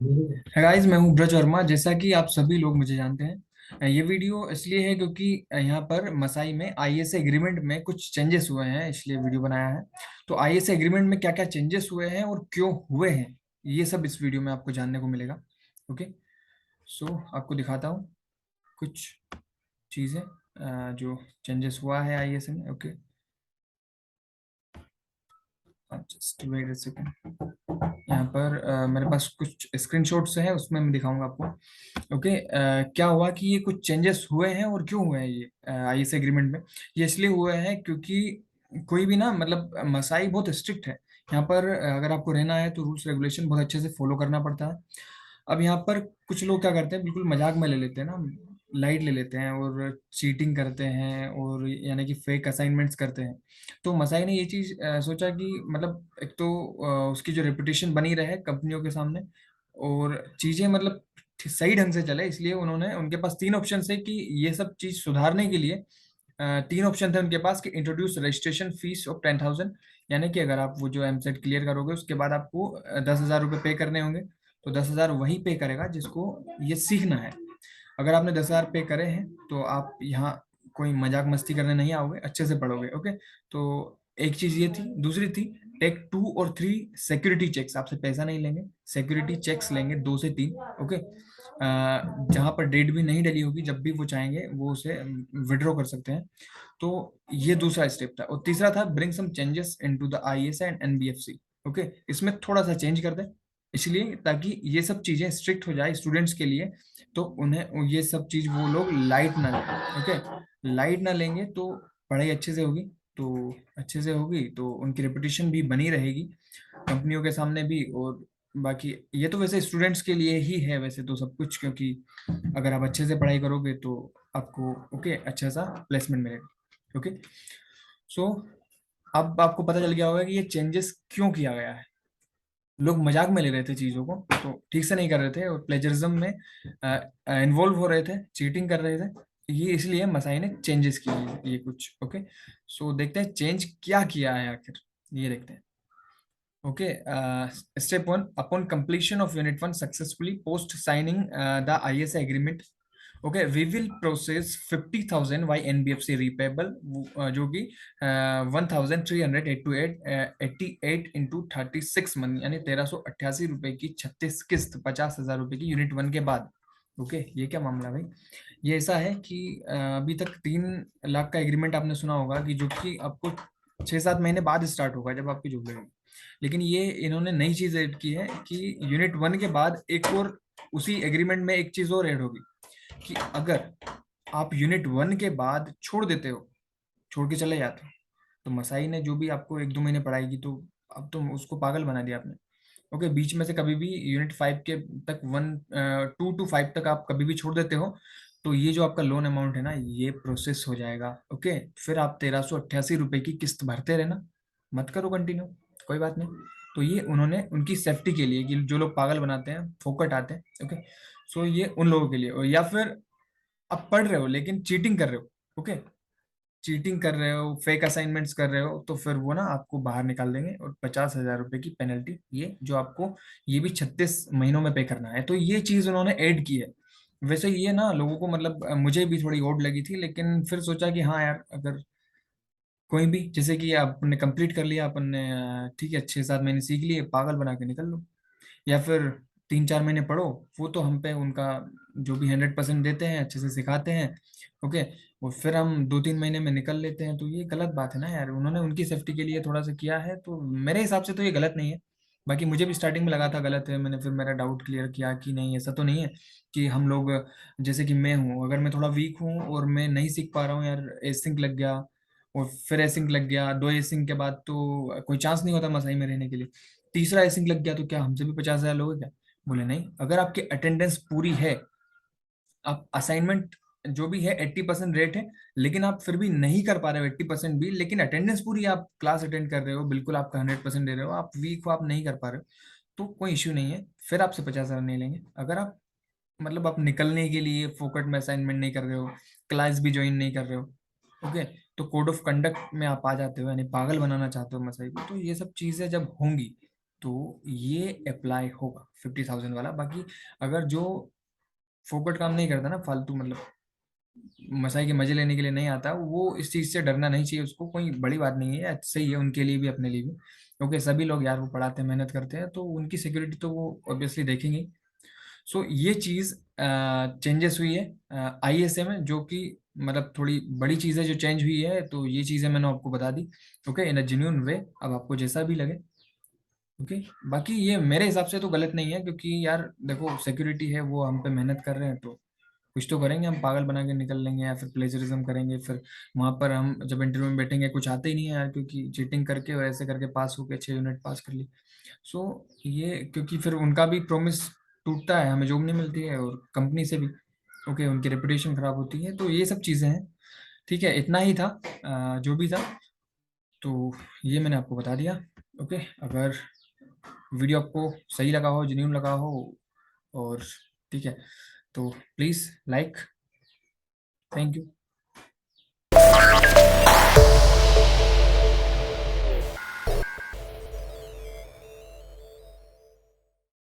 है गाइस, मैं हूँ ब्रज वर्मा। जैसा कि आप सभी लोग मुझे जानते हैं, ये वीडियो इसलिए है क्योंकि यहाँ पर मसाई में आईएसए एग्रीमेंट में कुछ चेंजेस हुए हैं, इसलिए वीडियो बनाया है। तो आईएसए एग्रीमेंट में क्या क्या चेंजेस हुए हैं और क्यों हुए हैं, ये सब इस वीडियो में आपको जानने को मिलेगा। ओके। सो आपको दिखाता हूँ कुछ चीज़ें जो चेंजेस हुआ है आईएसए में। Okay, just wait a second. यहाँ पर मेरे पास कुछ स्क्रीनशॉट्स हैं, उसमें मैं दिखाऊंगा आपको। ओके। क्या हुआ कि ये कुछ चेंजेस हुए हैं और क्यों हुए हैं ये आईएस एग्रीमेंट में। ये इसलिए हुए हैं क्योंकि कोई भी ना, मतलब मसाई बहुत स्ट्रिक्ट है यहाँ पर। अगर आपको रहना है तो रूल्स रेगुलेशन बहुत अच्छे से फॉलो करना पड़ता है। अब यहाँ पर कुछ लोग क्या करते हैं, बिल्कुल मजाक में ले लेते हैं ना, लाइट ले लेते हैं और चीटिंग करते हैं और यानी कि फेक असाइनमेंट्स करते हैं। तो मसाई ने ये चीज सोचा कि मतलब एक तो उसकी जो रेपुटेशन बनी रहे कंपनियों के सामने, और चीजें मतलब सही ढंग से चले, इसलिए उन्होंने, उनके पास तीन ऑप्शन है कि ये सब चीज सुधारने के लिए। तीन ऑप्शन थे उनके पास कि इंट्रोड्यूस रजिस्ट्रेशन फीस ऑफ 10,000, यानी कि अगर आप वो जो एमसेट क्लियर करोगे उसके बाद आपको 10,000 रुपये पे करने होंगे। तो 10,000 वही पे करेगा जिसको ये सीखना है। अगर आपने 10,000 पे करे हैं तो आप यहाँ कोई मजाक मस्ती करने नहीं आओगे, अच्छे से पढ़ोगे। ओके। तो एक चीज ये थी। दूसरी थी टेक 2 और 3 सिक्योरिटी चेक्स, आपसे पैसा नहीं लेंगे, सिक्योरिटी चेक्स लेंगे 2 से 3। ओके। जहां पर डेट भी नहीं डली होगी, जब भी वो चाहेंगे वो उसे विड्रॉ कर सकते हैं। तो ये दूसरा स्टेप था। और तीसरा था bring some changes into the IS and NBFC. Okay. इसमें थोड़ा सा चेंज कर दें, इसलिए ताकि ये सब चीजें स्ट्रिक्ट हो जाए स्टूडेंट्स के लिए, तो उन्हें ये सब चीज वो लोग लाइट ना लें। ओके। लाइट ना लेंगे तो पढ़ाई अच्छे से होगी, तो अच्छे से होगी तो उनकी रेपुटेशन भी बनी रहेगी कंपनियों के सामने भी। और बाकी ये तो वैसे स्टूडेंट्स के लिए ही है वैसे तो सब कुछ, क्योंकि अगर आप अच्छे से पढ़ाई करोगे तो आपको ओके अच्छा सा प्लेसमेंट मिलेगा। ओके। सो अब आपको पता चल गया होगा कि ये चेंजेस क्यों किया गया है। लोग मजाक में ले रहे थे चीजों को, तो ठीक से नहीं कर रहे थे और प्लेजरिज्म में इन्वॉल्व हो रहे थे, चीटिंग कर रहे थे। ये इसलिए मसाई ने चेंजेस किए हैं ये कुछ। ओके। सो देखते हैं चेंज क्या किया है आखिर, ये देखते हैं। Okay. Step one, upon completion of unit one successfully post signing the ISA agreement, okay, we will process 50,000 by NBFC repayable, जो कि 1,388 इंटू 36 मंथ, यानी 1,388 रुपए की 36 किस्त, 50,000 रुपए की यूनिट वन के बाद। ओके। ये क्या मामला है भाई। ये ऐसा है कि अभी तक 3 लाख का एग्रीमेंट आपने सुना होगा कि जो कि आपको 6-7 महीने बाद स्टार्ट होगा जब आपकी जॉब लगेगी। लेकिन ये इन्होंने नई चीज ऐड की है कि यूनिट वन के बाद एक और, उसी एग्रीमेंट में एक चीज और ऐड होगी कि अगर आप यूनिट वन के बाद छोड़ देते हो, छोड़ के चले जाते हो, तो मसाई ने जो भी आपको 1-2 महीने पढ़ाएगी, तो अब तो उसको पागल बना दिया आपने। ओके। बीच में से कभी भी यूनिट 5 के तक, 1, 2 to 5 तक आप कभी भी छोड़ देते हो, तो ये जो आपका लोन अमाउंट है ना, ये प्रोसेस हो जाएगा। ओके। फिर आप 1,388 रुपए की किस्त भरते रहना, मत करो कंटिन्यू, कोई बात नहीं। तो ये उन्होंने उनकी सेफ्टी के लिए, कि जो लोग पागल बनाते हैं, फोकट आते हैं। ओके। सो ये उन लोगों के लिए। और या फिर आप पढ़ रहे हो लेकिन चीटिंग कर रहे हो, ओके, चीटिंग कर रहे हो, फेक असाइनमेंट्स कर रहे हो, तो फिर वो ना आपको बाहर निकाल देंगे और 50,000 रुपए की पेनल्टी, ये जो आपको ये भी 36 महीनों में पे करना है। तो ये चीज उन्होंने ऐड की है। वैसे ये ना लोगों को, मतलब मुझे भी थोड़ी ओड लगी थी, लेकिन फिर सोचा कि हाँ यार, अगर कोई भी, जैसे कि आपने कंप्लीट कर लिया, अपन ने ठीक है 6-7 महीने सीख लिए, पागल बना के निकल लो। या फिर 3-4 महीने पढ़ो, वो तो हम पे उनका जो भी 100% देते हैं, अच्छे से सिखाते हैं। ओके। और फिर हम 2-3 महीने में निकल लेते हैं, तो ये गलत बात है ना यार। उन्होंने उनकी सेफ्टी के लिए थोड़ा सा किया है, तो मेरे हिसाब से तो ये गलत नहीं है। बाकी मुझे भी स्टार्टिंग में लगा था गलत है, मैंने फिर मेरा डाउट क्लियर किया कि नहीं, ऐसा तो नहीं है कि हम लोग, जैसे कि मैं हूँ, अगर मैं थोड़ा वीक हूँ और मैं नहीं सीख पा रहा हूँ यार, एसिंक लग गया और फिर एसिंक लग गया, 2 एसिंक के बाद तो कोई चांस नहीं होता मसाई में रहने के लिए, तीसरा एसिंक लग गया तो क्या हमसे भी 50,000 लोगे क्या। बोले नहीं, अगर आपकी अटेंडेंस पूरी है, आप असाइनमेंट जो भी है 80% रेट है, लेकिन आप फिर भी नहीं कर पा रहे हो 80% भी, लेकिन अटेंडेंस पूरी है, आप क्लास अटेंड कर रहे हो, बिल्कुल आपका 100% दे रहे हो, आप वीक हो, आप नहीं कर पा रहे हो, तो कोई इश्यू नहीं है, फिर आपसे 50,000 नहीं लेंगे। अगर आप, मतलब आप निकलने के लिए फोकट में असाइनमेंट नहीं कर रहे हो, क्लास भी ज्वाइन नहीं कर रहे हो, ओके, तो कोड ऑफ कंडक्ट में आप आ जाते हो, यानी पागल बनाना चाहते हो मसाई को, तो ये सब चीजें जब होंगी तो ये अप्लाई होगा 50,000 वाला। बाकी अगर जो फोकट काम नहीं करता ना, फालतू मतलब मसाई के मजे लेने के लिए नहीं आता, वो इस चीज से डरना नहीं चाहिए उसको, कोई बड़ी बात नहीं है, सही है उनके लिए भी अपने लिए भी, क्योंकि सभी लोग यार वो पढ़ाते हैं मेहनत करते हैं, तो उनकी सिक्योरिटी तो वो ऑब्वियसली देखेंगे। सो ये चीज चेंजेस हुई है आईएसए में, जो कि मतलब थोड़ी बड़ी चीज है जो चेंज हुई है, तो ये चीजें मैंने आपको बता दी। ओके, इन अ जेन्युइन वे, अब आपको जैसा भी लगे। ओके, बाकी ये मेरे हिसाब से तो गलत नहीं है, क्योंकि यार देखो सिक्योरिटी है, वो हम पे मेहनत कर रहे हैं, तो कुछ तो करेंगे, हम पागल बना के निकल लेंगे या फिर प्लेजरिज्म करेंगे, फिर वहां पर हम जब इंटरव्यू में बैठेंगे कुछ आते ही नहीं है यार, क्योंकि चीटिंग करके और ऐसे करके पास होके 6 यूनिट पास कर ली। सो ये क्योंकि फिर उनका भी प्रॉमिस टूटता है, हमें जॉब नहीं मिलती है और कंपनी से भी। ओके, उनकी रेपुटेशन खराब होती है, तो ये सब चीज़ें हैं। ठीक है, इतना ही था जो भी था, तो ये मैंने आपको बता दिया। ओके, अगर वीडियो आपको सही लगा हो, जेन्यून लगा हो, और ठीक है, तो प्लीज़ लाइक। Thank you.